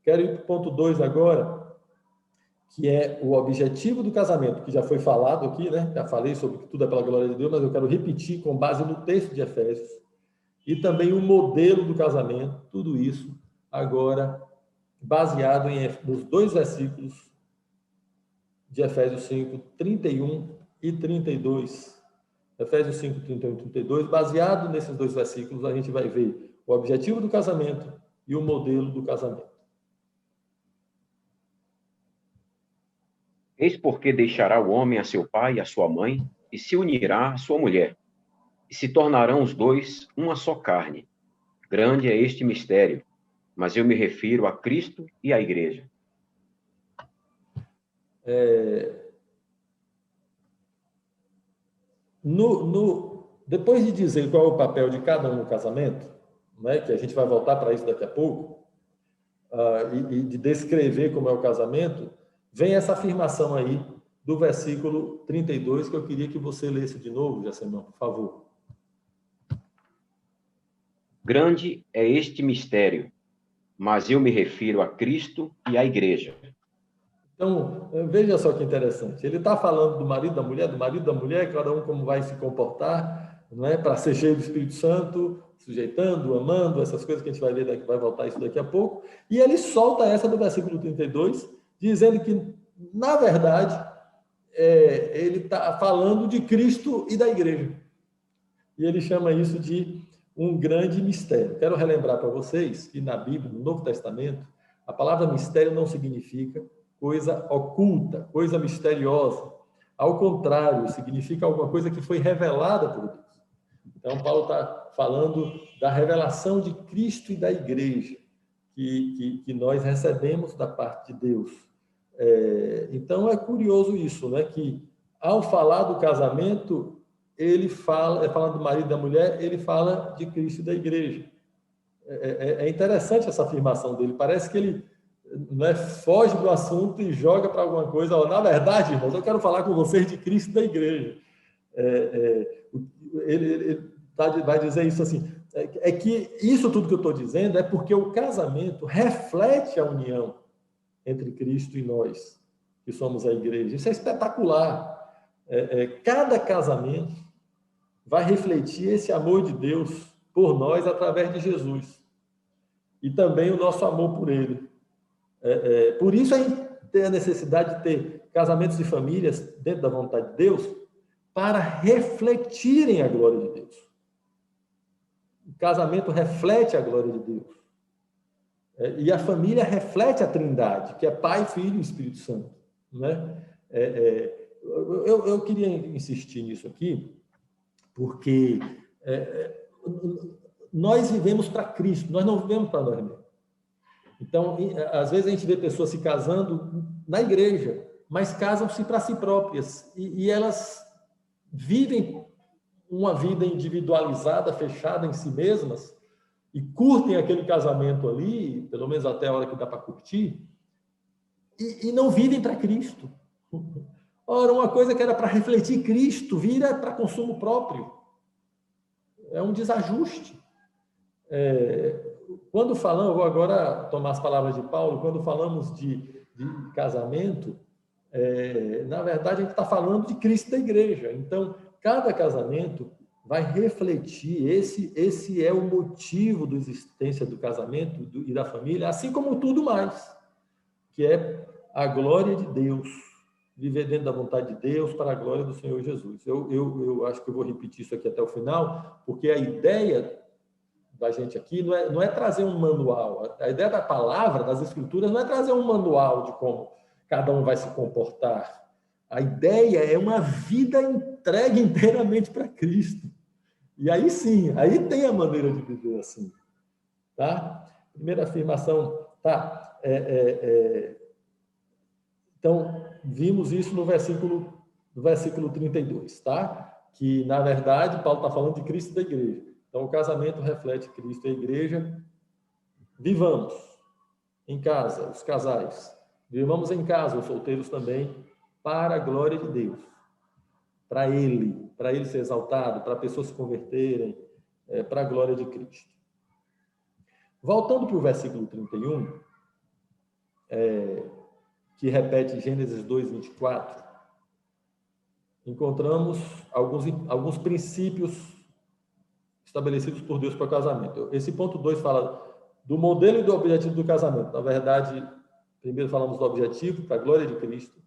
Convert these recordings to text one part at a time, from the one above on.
Quero ir para o ponto 2 agora, que é o objetivo do casamento, que já foi falado aqui, né? Já falei sobre que tudo é pela glória de Deus, mas eu quero repetir com base no texto de Efésios, e também o modelo do casamento, tudo isso agora baseado nos 2 versículos de Efésios 5, 31 e 32. Efésios 5, 31 e 32, baseado nesses 2 versículos, a gente vai ver o objetivo do casamento e o modelo do casamento. Eis porque deixará o homem a seu pai e a sua mãe, e se unirá à sua mulher, e se tornarão os dois uma só carne. Grande é este mistério, mas eu me refiro a Cristo e à Igreja. Depois de dizer qual é o papel de cada um no casamento, né, que a gente vai voltar para isso daqui a pouco, e de descrever como é o casamento, vem essa afirmação aí do versículo 32, que eu queria que você lesse de novo, Jasemão, por favor. Grande é este mistério, mas eu me refiro a Cristo e à Igreja. Então, veja só que interessante. Ele está falando do marido da mulher, cada um como vai se comportar, não é? Para ser cheio do Espírito Santo, sujeitando, amando, essas coisas que a gente vai ver daqui, vai voltar isso daqui a pouco. E ele solta essa do versículo 32, dizendo que, na verdade, ele está falando de Cristo e da igreja. E ele chama isso de um grande mistério. Quero relembrar para vocês que na Bíblia, no Novo Testamento, a palavra mistério não significa coisa oculta, coisa misteriosa. Ao contrário, significa alguma coisa que foi revelada por Deus. Então, Paulo está falando da revelação de Cristo e da igreja, que nós recebemos da parte de Deus. Então, é curioso isso, né? Que ao falar do casamento, ele falando do marido e da mulher, ele fala de Cristo e da igreja. É interessante essa afirmação dele. Parece que ele, né, foge do assunto e joga para alguma coisa. Na verdade, irmãos, eu quero falar com vocês de Cristo e da igreja. Ele vai dizer isso assim, que isso tudo que eu estou dizendo é porque o casamento reflete a união entre Cristo e nós, que somos a igreja. Isso é espetacular. Cada casamento vai refletir esse amor de Deus por nós através de Jesus. E também o nosso amor por ele. Por isso a gente tem a necessidade de ter casamentos e famílias dentro da vontade de Deus para refletirem a glória de Deus. O casamento reflete a glória de Deus. E a família reflete a Trindade, que é Pai, Filho e Espírito Santo. Né? Eu queria insistir nisso aqui, porque nós vivemos para Cristo, nós não vivemos para nós mesmos. Então, às vezes a gente vê pessoas se casando na igreja, mas casam-se para si próprias, e elas vivem uma vida individualizada, fechada em si mesmas, e curtem aquele casamento ali, pelo menos até a hora que dá para curtir, e não vivem para Cristo. Ora, uma coisa que era para refletir Cristo vira para consumo próprio. É um desajuste. Quando falamos, vou agora tomar as palavras de Paulo, quando falamos de casamento, na verdade a gente está falando de Cristo e da igreja. Então, cada casamento vai refletir, esse é o motivo da existência do casamento e da família, assim como tudo mais, que é a glória de Deus, viver dentro da vontade de Deus para a glória do Senhor Jesus. Eu acho que eu vou repetir isso aqui até o final, porque a ideia da gente aqui não é trazer um manual. A ideia da palavra, das escrituras, não é trazer um manual de como cada um vai se comportar. A ideia é uma vida entregue inteiramente para Cristo. E aí sim, aí tem a maneira de viver assim. Tá? Primeira afirmação, tá? Então, vimos isso no versículo 32, tá? Que, na verdade, Paulo está falando de Cristo e da igreja. Então, o casamento reflete Cristo e a igreja. Vivamos em casa, os casais. Vivamos em casa, os solteiros também, para a glória de Deus. Para ele ser exaltado, para pessoas se converterem, para a glória de Cristo. Voltando para o versículo 31, que repete Gênesis 2, 24, encontramos alguns princípios estabelecidos por Deus para o casamento. Esse ponto 2 fala do modelo e do objetivo do casamento. Na verdade, primeiro falamos do objetivo, para a glória de Cristo.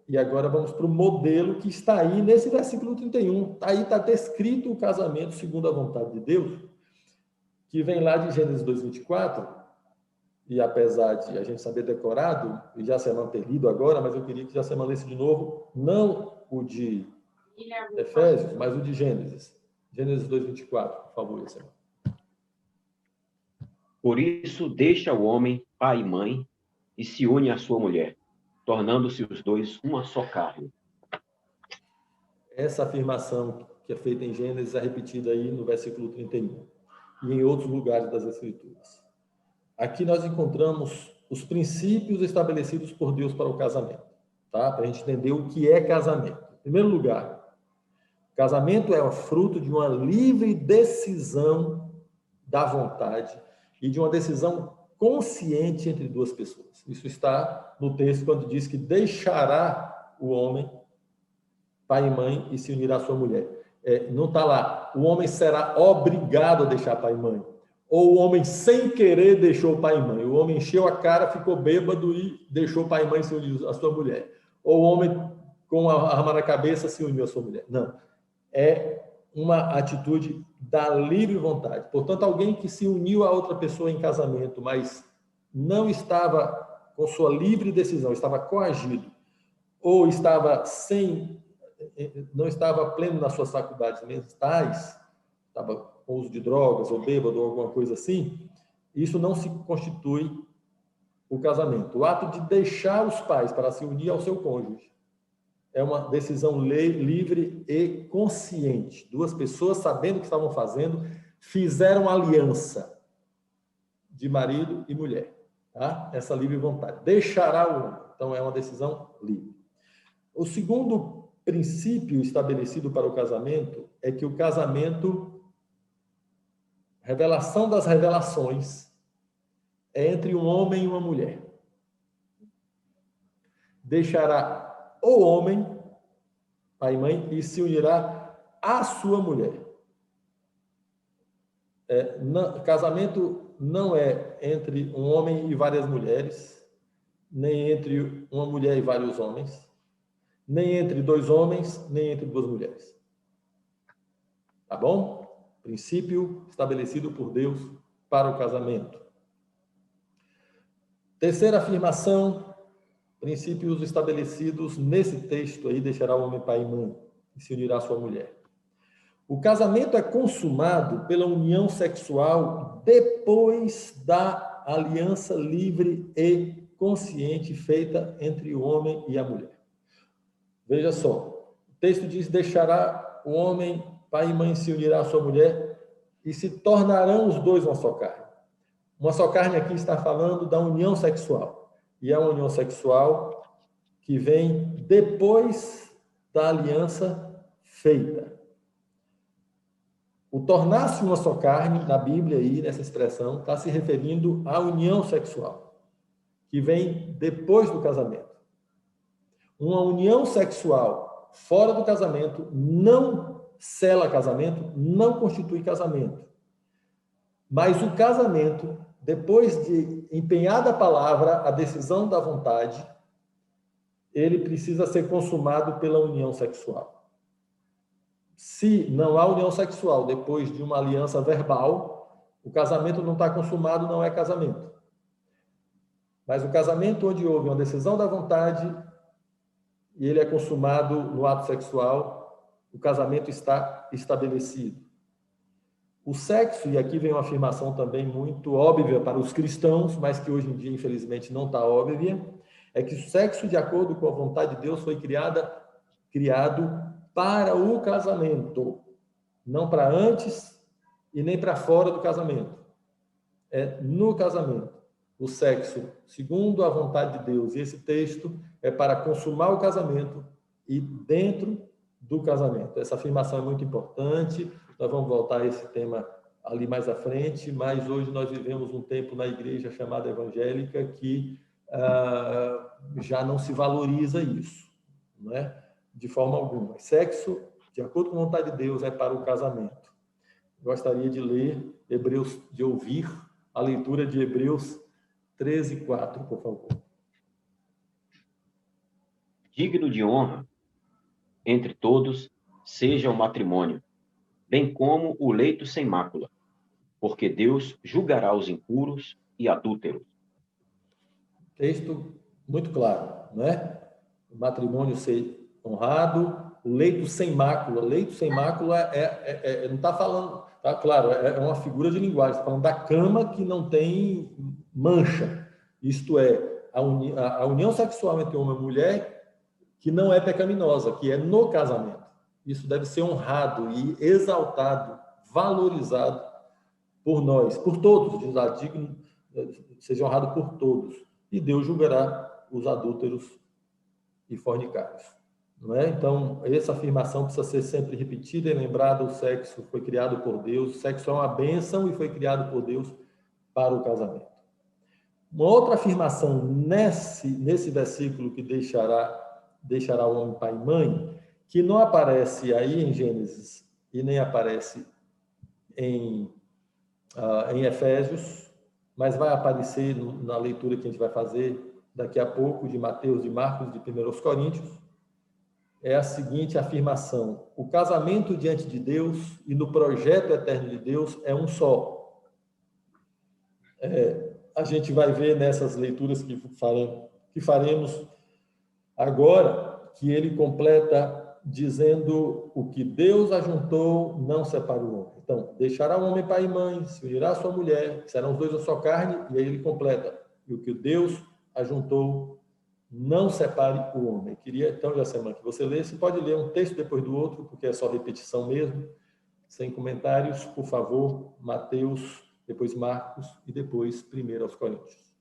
E agora vamos para o modelo que está aí nesse versículo 31. Aí está descrito o casamento segundo a vontade de Deus, que vem lá de Gênesis 2, 24. E apesar de a gente saber decorado, e já ser ter lido agora, mas eu queria que já se lesse de novo, não o de Efésios, mas o de Gênesis. Gênesis 2, 24, por favor, Jasemã. Por isso, deixa o homem, pai e mãe, e se une à sua mulher, tornando-se os dois uma só carne. Essa afirmação que é feita em Gênesis é repetida aí no versículo 31 e em outros lugares das Escrituras. Aqui nós encontramos os princípios estabelecidos por Deus para o casamento, tá? Para a gente entender o que é casamento. Em primeiro lugar, casamento é o fruto de uma livre decisão da vontade e de uma decisão consciente entre duas pessoas. Isso está no texto quando diz que deixará o homem, pai e mãe, e se unirá à sua mulher. Não está lá, o homem será obrigado a deixar pai e mãe. Ou o homem, sem querer, deixou pai e mãe. O homem encheu a cara, ficou bêbado e deixou pai e mãe se unir à sua mulher. Ou o homem, com a arma na cabeça, se uniu à sua mulher. Não. É uma atitude da livre vontade. Portanto, alguém que se uniu a outra pessoa em casamento, mas não estava com sua livre decisão, estava coagido, ou não estava pleno nas suas faculdades mentais, estava com uso de drogas, ou bêbado, ou alguma coisa assim, isso não se constitui o casamento. O ato de deixar os pais para se unir ao seu cônjuge é uma decisão livre e consciente. Duas pessoas, sabendo o que estavam fazendo, fizeram aliança de marido e mulher. Tá? Essa livre vontade. Deixará o homem. Então, é uma decisão livre. O segundo princípio estabelecido para o casamento é que o casamento, revelação das revelações, é entre um homem e uma mulher. Deixará o homem, pai e mãe, e se unirá à sua mulher. Casamento não é entre um homem e várias mulheres, nem entre uma mulher e vários homens, nem entre dois homens, nem entre duas mulheres. Tá bom? Princípio estabelecido por Deus para o casamento. Terceira afirmação, princípios estabelecidos nesse texto aí, deixará o homem pai e mãe e se unirá à sua mulher. O casamento é consumado pela união sexual depois da aliança livre e consciente feita entre o homem e a mulher. Veja só, o texto diz, deixará o homem, pai e mãe, se unirá à sua mulher e se tornarão os dois uma só carne. Uma só carne aqui está falando da união sexual. E é uma união sexual que vem depois da aliança feita. O tornar-se uma só carne, na Bíblia aí, nessa expressão, está se referindo à união sexual, que vem depois do casamento. Uma união sexual fora do casamento não sela casamento, não constitui casamento. Mas o casamento, depois de empenhada a palavra, a decisão da vontade, ele precisa ser consumado pela união sexual. Se não há união sexual depois de uma aliança verbal, o casamento não está consumado, não é casamento. Mas o casamento onde houve uma decisão da vontade e ele é consumado no ato sexual, o casamento está estabelecido. O sexo, e aqui vem uma afirmação também muito óbvia para os cristãos, mas que hoje em dia, infelizmente, não está óbvia, é que o sexo, de acordo com a vontade de Deus, foi criado para o casamento, não para antes e nem para fora do casamento. É no casamento. O sexo, segundo a vontade de Deus, e esse texto é para consumar o casamento e dentro do casamento. Essa afirmação é muito importante. Nós vamos voltar a esse tema ali mais à frente, mas hoje nós vivemos um tempo na igreja chamada evangélica que já não se valoriza isso, não é? De forma alguma. Sexo, de acordo com a vontade de Deus, é para o casamento. Gostaria de ler Hebreus, de ouvir a leitura de Hebreus 13:4, por favor. Digno de honra entre todos seja o matrimônio, bem como o leito sem mácula, porque Deus julgará os impuros e adúlteros. Texto muito claro, né? O matrimônio ser honrado, o leito sem mácula. Leito sem mácula não está falando, tá claro, é uma figura de linguagem, está falando da cama que não tem mancha. Isto é, a união sexual entre homem e mulher que não é pecaminosa, que é no casamento. Isso deve ser honrado e exaltado, valorizado por nós, por todos, digno, seja honrado por todos. E Deus julgará os adúlteros e fornicários. Não é? Então, essa afirmação precisa ser sempre repetida e lembrada. O sexo foi criado por Deus, o sexo é uma bênção e foi criado por Deus para o casamento. Uma outra afirmação nesse versículo que deixará o homem pai e mãe, que não aparece aí em Gênesis e nem aparece em Efésios, mas vai aparecer na leitura que a gente vai fazer daqui a pouco, de Mateus, de Marcos, de 1 Coríntios, é a seguinte afirmação: o casamento diante de Deus e no projeto eterno de Deus é um só. A gente vai ver nessas leituras que faremos agora, que ele completa dizendo: o que Deus ajuntou, não separa o homem. Então, deixará o homem pai e mãe, se unirá a sua mulher, serão os dois a sua carne, e aí ele completa: e o que Deus ajuntou, não separe o homem. Queria, então, Jacemã, que você lesse, pode ler um texto depois do outro, porque é só repetição mesmo, sem comentários, por favor, Mateus, depois Marcos e depois 1 Coríntios.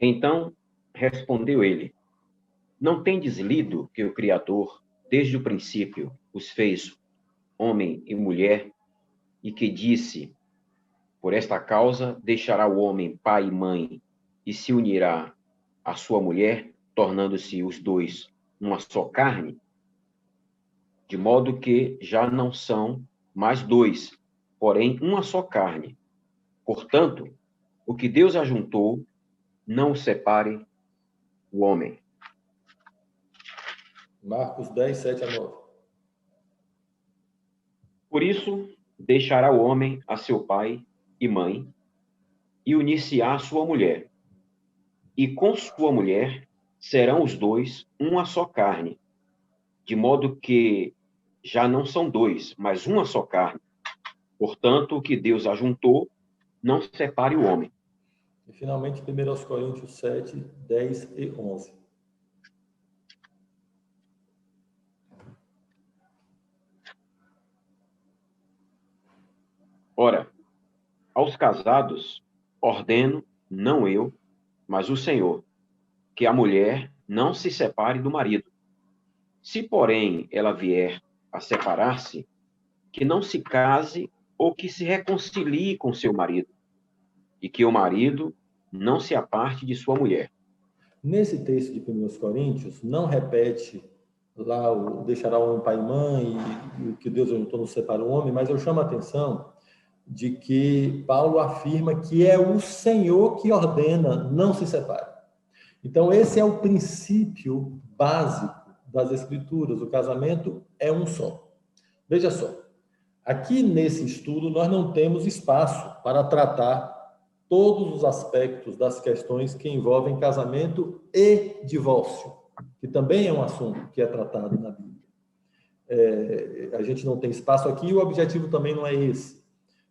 Então respondeu ele: não tendes lido que o Criador, desde o princípio, os fez homem e mulher, e que disse: por esta causa deixará o homem pai e mãe, e se unirá à sua mulher, tornando-se os dois uma só carne? De modo que já não são mais dois, porém uma só carne. Portanto, o que Deus ajuntou, não o separe o homem. Marcos 10, 7 a 9. Por isso, deixará o homem a seu pai e mãe, e unir-se-á à sua mulher. E com sua mulher serão os dois uma só carne, de modo que já não são dois, mas uma só carne. Portanto, o que Deus ajuntou, não separe o homem. E, finalmente, 1 Coríntios 7, 10 e 11. Ora, aos casados ordeno, não eu, mas o Senhor, que a mulher não se separe do marido. Se, porém, ela vier a separar-se, que não se case ou que se reconcilie com seu marido, e que o marido não se aparte de sua mulher. Nesse texto de 1 Coríntios, não repete lá o deixará o homem pai e mãe e o que Deus ajuntou não separa o homem, mas eu chamo a atenção de que Paulo afirma que é o Senhor que ordena não se separe. Então, esse é o princípio básico das Escrituras. O casamento é um só. Veja só, aqui nesse estudo nós não temos espaço para tratar todos os aspectos das questões que envolvem casamento e divórcio, que também é um assunto que é tratado na Bíblia. A gente não tem espaço aqui e o objetivo também não é esse.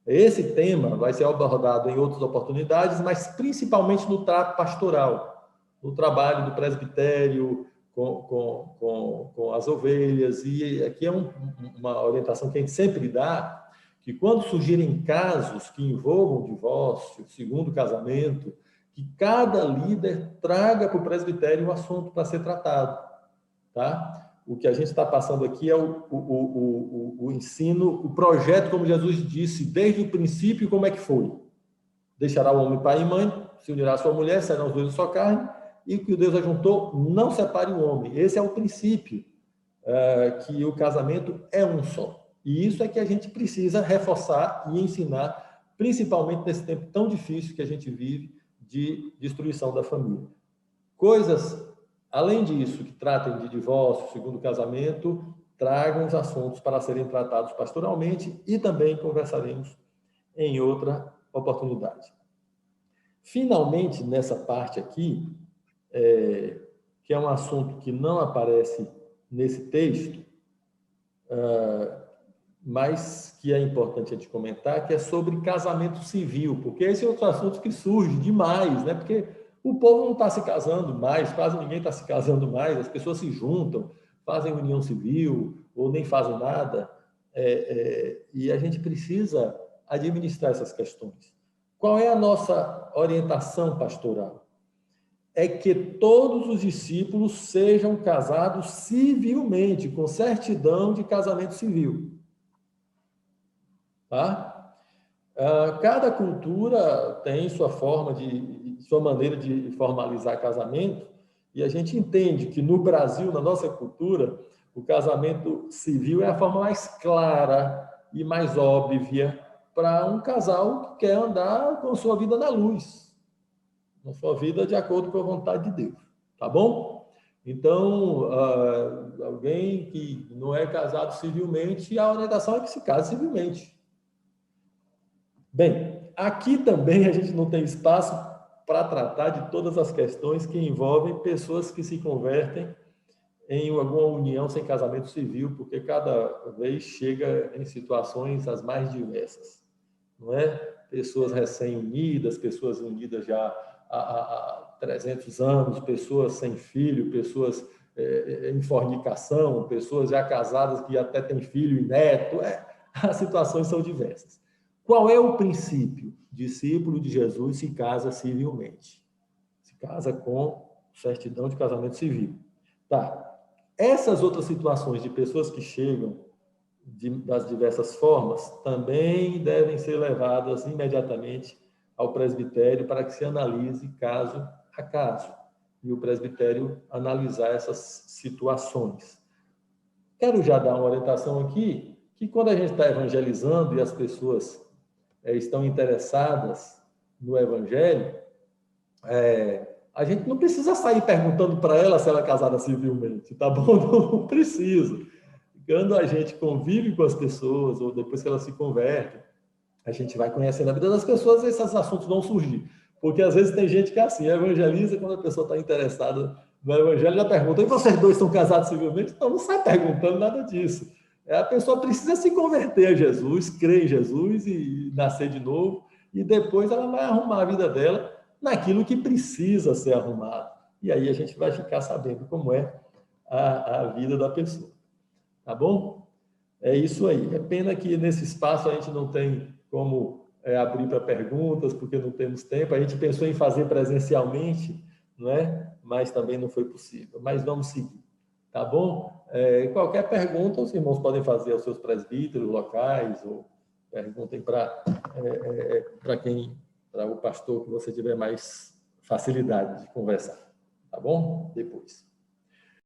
Esse tema vai ser abordado em outras oportunidades, mas principalmente no trato pastoral, no trabalho do presbitério com as ovelhas. E aqui é uma orientação que a gente sempre dá, que quando surgirem casos que envolvam divórcio, segundo casamento, que cada líder traga para o presbitério o assunto para ser tratado, tá? o que a gente está passando aqui é o ensino, o projeto, como Jesus disse, desde o princípio, como é que foi. Deixará o homem pai e mãe, se unirá à sua mulher, serão os dois de sua carne, e o que Deus ajuntou, não separe o homem. Esse é o princípio, que o casamento é um só. E isso é que a gente precisa reforçar e ensinar, principalmente nesse tempo tão difícil que a gente vive de destruição da família. Coisas, além disso, que tratem de divórcio, segundo casamento, tragam os assuntos para serem tratados pastoralmente e também conversaremos em outra oportunidade. Finalmente, nessa parte aqui, que é um assunto que não aparece nesse texto, mas que é importante a gente comentar, que é sobre casamento civil, porque esse é outro assunto que surge demais, né? Porque o povo não está se casando mais, quase ninguém está se casando mais, as pessoas se juntam, fazem união civil ou nem fazem nada, e a gente precisa administrar essas questões. Qual é a nossa orientação pastoral? É que todos os discípulos sejam casados civilmente, com certidão de casamento civil. Tá? Cada cultura tem sua forma sua maneira de formalizar casamento, e a gente entende que no Brasil, na nossa cultura, o casamento civil é a forma mais clara e mais óbvia para um casal que quer andar com a sua vida na luz, com a sua vida de acordo com a vontade de Deus, tá bom? Então, alguém que não é casado civilmente, a orientação é que se case civilmente. Bem, aqui também a gente não tem espaço para tratar de todas as questões que envolvem pessoas que se convertem em alguma união sem casamento civil, porque cada vez chega em situações as mais diversas, não é? Pessoas recém-unidas, pessoas unidas já há 300 anos, pessoas sem filho, pessoas em fornicação, pessoas já casadas que até têm filho e neto, as situações são diversas. Qual é o princípio? Discípulo de Jesus se casa civilmente. Se casa com certidão de casamento civil. Tá. Essas outras situações de pessoas que chegam das diversas formas também devem ser levadas imediatamente ao presbitério para que se analise caso a caso. E o presbitério analisar essas situações. Quero já dar uma orientação aqui, que quando a gente está evangelizando e as pessoas estão interessadas no Evangelho, a gente não precisa sair perguntando para ela se ela é casada civilmente, tá bom? Não precisa. Quando a gente convive com as pessoas, ou depois que elas se convertem, a gente vai conhecendo a vida das pessoas e esses assuntos vão surgir. Porque às vezes tem gente que é assim, evangeliza, quando a pessoa está interessada no Evangelho, já pergunta, e vocês dois estão casados civilmente? Então não sai perguntando nada disso. A pessoa precisa se converter a Jesus, crer em Jesus e nascer de novo, e depois ela vai arrumar a vida dela naquilo que precisa ser arrumado. E aí a gente vai ficar sabendo como é a vida da pessoa. Tá bom? É isso aí. É pena que nesse espaço a gente não tem como abrir para perguntas, porque não temos tempo. A gente pensou em fazer presencialmente, não é? Mas também não foi possível. Mas vamos seguir. Tá bom? Qualquer pergunta, os irmãos podem fazer aos seus presbíteros locais, ou perguntem para o pastor que você tiver mais facilidade de conversar. Tá bom? Depois.